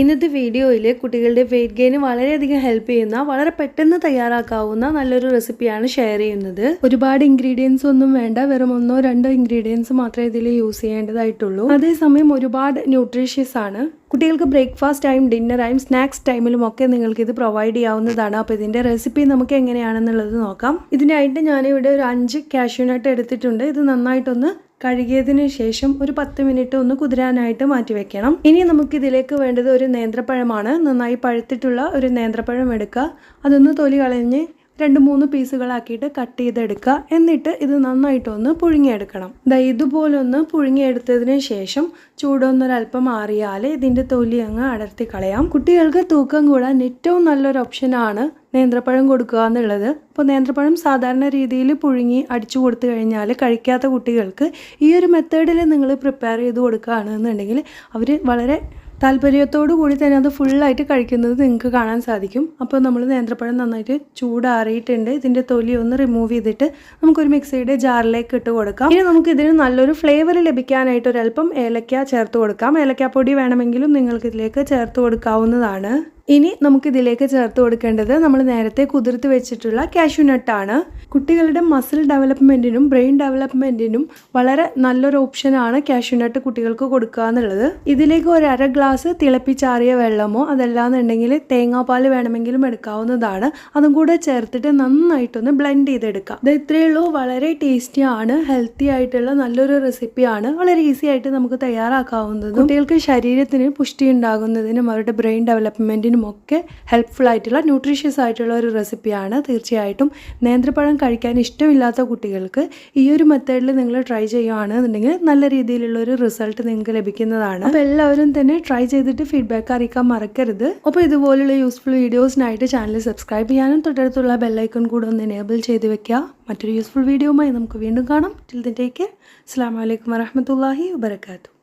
ഇന്നത്തെ വീഡിയോയിൽ കുട്ടികളുടെ വെയിറ്റ് ഗെയിന് വളരെയധികം ഹെൽപ്പ് ചെയ്യുന്ന വളരെ പെട്ടെന്ന് തയ്യാറാക്കാവുന്ന നല്ലൊരു റെസിപ്പിയാണ് ഷെയർ ചെയ്യുന്നത്. ഒരുപാട് ഇൻഗ്രീഡിയൻസ് ഒന്നും വേണ്ട, വെറും 1-2 ഇൻഗ്രീഡിയൻസ് മാത്രമേ ഇതിൽ യൂസ് ചെയ്യേണ്ടതായിട്ടുള്ളൂ. അതേസമയം ഒരുപാട് ന്യൂട്രീഷ്യസ് ആണ്. കുട്ടികൾക്ക് breakfast time, dinner time, snacks ടൈമിലും ഒക്കെ നിങ്ങൾക്ക് ഇത് പ്രൊവൈഡ് ചെയ്യാവുന്നതാണ്. അപ്പോൾ ഇതിന്റെ റെസിപ്പി നമുക്ക് എങ്ങനെയാണെന്നുള്ളത് നോക്കാം. ഇതിനായിട്ട് ഞാനിവിടെ ഒരു 5 കാഷ്യൂ നട്ട് എടുത്തിട്ടുണ്ട്. ഇത് നന്നായിട്ടൊന്ന് കഴുകിയതിന് ശേഷം ഒരു 10 മിനിറ്റ് ഒന്ന് കുതിരാനായിട്ട് മാറ്റി വെക്കണം. ഇനി നമുക്ക് ഇതിലേക്ക് വേണ്ടത് ഒരു നേന്ത്രപ്പഴമാണ്. നന്നായി പഴുത്തിട്ടുള്ള ഒരു നേന്ത്രപ്പഴം എടുക്കുക. അതൊന്ന് തൊലി കളഞ്ഞ് 2-3 പീസുകളാക്കിയിട്ട് കട്ട് ചെയ്തെടുക്കുക. എന്നിട്ട് ഇത് നന്നായിട്ടൊന്ന് പുഴുങ്ങിയെടുക്കണം. ഇതുപോലെ ഒന്ന് പുഴുങ്ങിയെടുത്തതിന് ശേഷം ചൂടൊന്നൊരല്പം മാറിയാൽ ഇതിൻ്റെ തൊലി അങ്ങ് അടർത്തി കളയാം. കുട്ടികൾക്ക് തൂക്കം കൂടാൻ ഏറ്റവും നല്ലൊരു ഓപ്ഷനാണ് നേന്ത്രപ്പഴം കൊടുക്കുക എന്നുള്ളത്. അപ്പോൾ നേന്ത്രപ്പഴം സാധാരണ രീതിയിൽ പുഴുങ്ങി അടിച്ചു കൊടുത്തു കഴിഞ്ഞാൽ കഴിക്കാത്ത കുട്ടികൾക്ക് ഈ ഒരു മെത്തേഡിൽ നിങ്ങൾ പ്രിപ്പയർ ചെയ്ത് കൊടുക്കുകയാണെന്നുണ്ടെങ്കിൽ അവർ വളരെ താല്പര്യത്തോടു കൂടി തന്നെ അത് ഫുള്ളായിട്ട് കഴിക്കുന്നത് നിങ്ങൾക്ക് കാണാൻ സാധിക്കും. അപ്പോൾ നമ്മൾ നേന്ത്രപ്പഴം നന്നായിട്ട് ചൂടാറിയിട്ടുണ്ട്. ഇതിൻ്റെ തൊലി ഒന്ന് റിമൂവ് ചെയ്തിട്ട് നമുക്കൊരു മിക്സിയുടെ ജാറിലേക്ക് ഇട്ട് കൊടുക്കാം. ഇനി നമുക്ക് ഇതിന് നല്ലൊരു ഫ്ലേവർ ലഭിക്കാനായിട്ട് ഒരല്പം ഏലക്ക ചേർത്ത് കൊടുക്കാം. ഏലക്കാപ്പൊടി വേണമെങ്കിലും നിങ്ങൾക്ക് ഇതിലേക്ക് ചേർത്ത് കൊടുക്കാവുന്നതാണ്. ഇനി നമുക്കിതിലേക്ക് ചേർത്ത് കൊടുക്കേണ്ടത് നമ്മൾ നേരത്തെ കുതിർത്ത് വെച്ചിട്ടുള്ള കാഷ്യൂ നട്ടാണ്. കുട്ടികളുടെ മസിൽ ഡെവലപ്മെൻറ്റിനും ബ്രെയിൻ ഡെവലപ്മെൻറ്റിനും വളരെ നല്ലൊരു ഓപ്ഷനാണ് കാഷ്യൂ നട്ട് കുട്ടികൾക്ക് കൊടുക്കുക എന്നുള്ളത്. ഇതിലേക്ക് ഒരു 1/2 ഗ്ലാസ് തിളപ്പിച്ചാറിയ വെള്ളമോ അതല്ലാന്നുണ്ടെങ്കിൽ തേങ്ങാപ്പാൽ വേണമെങ്കിലും എടുക്കാവുന്നതാണ്. അതും കൂടെ ചേർത്തിട്ട് നന്നായിട്ടൊന്ന് ബ്ലെൻഡ് ചെയ്തെടുക്കാം. ഇത് ഇത്രയേ ഉള്ളൂ. വളരെ ടേസ്റ്റിയാണ്, ഹെൽത്തി ആയിട്ടുള്ള നല്ലൊരു റെസിപ്പിയാണ്. വളരെ ഈസി ആയിട്ട് നമുക്ക് തയ്യാറാക്കാവുന്നതും കുട്ടികൾക്ക് ശരീരത്തിന് പുഷ്ടി ഉണ്ടാകുന്നതിനും അവരുടെ ബ്രെയിൻ ഡെവലപ്മെൻറ്റിനും ഒക്കെ ഹെൽപ്ഫുൾ ആയിട്ടുള്ള ന്യൂട്രീഷ്യസ് ആയിട്ടുള്ള ഒരു റെസിപ്പിയാണ്. തീർച്ചയായിട്ടും നേന്ത്രപ്പഴം കഴിക്കാൻ ഇഷ്ടമില്ലാത്ത കുട്ടികൾക്ക് ഈ ഒരു മെത്തേഡിൽ നിങ്ങൾ ട്രൈ ചെയ്യുകയാണെന്നുണ്ടെങ്കിൽ നല്ല രീതിയിലുള്ള ഒരു റിസൾട്ട് നിങ്ങൾക്ക് ലഭിക്കുന്നതാണ്. അപ്പോൾ എല്ലാവരും തന്നെ ട്രൈ ചെയ്തിട്ട് ഫീഡ്ബാക്ക് അറിയിക്കാൻ മറക്കരുത്. അപ്പോൾ ഇതുപോലുള്ള യൂസ്ഫുൾ വീഡിയോസിനായിട്ട് ചാനൽ സബ്സ്ക്രൈബ് ചെയ്യാനും തൊട്ടടുത്തുള്ള ബെല്ലൈക്കൺ കൂടെ ഒന്ന് എനേബിൾ ചെയ്ത് വെക്കുക. മറ്റൊരു യൂസ്ഫുൾ വീഡിയോയുമായി നമുക്ക് വീണ്ടും കാണാം. Till then take care. അസ്സലാമു അലൈക്കും വറഹ്മത്തുള്ളാഹി വബറകാതുഹു.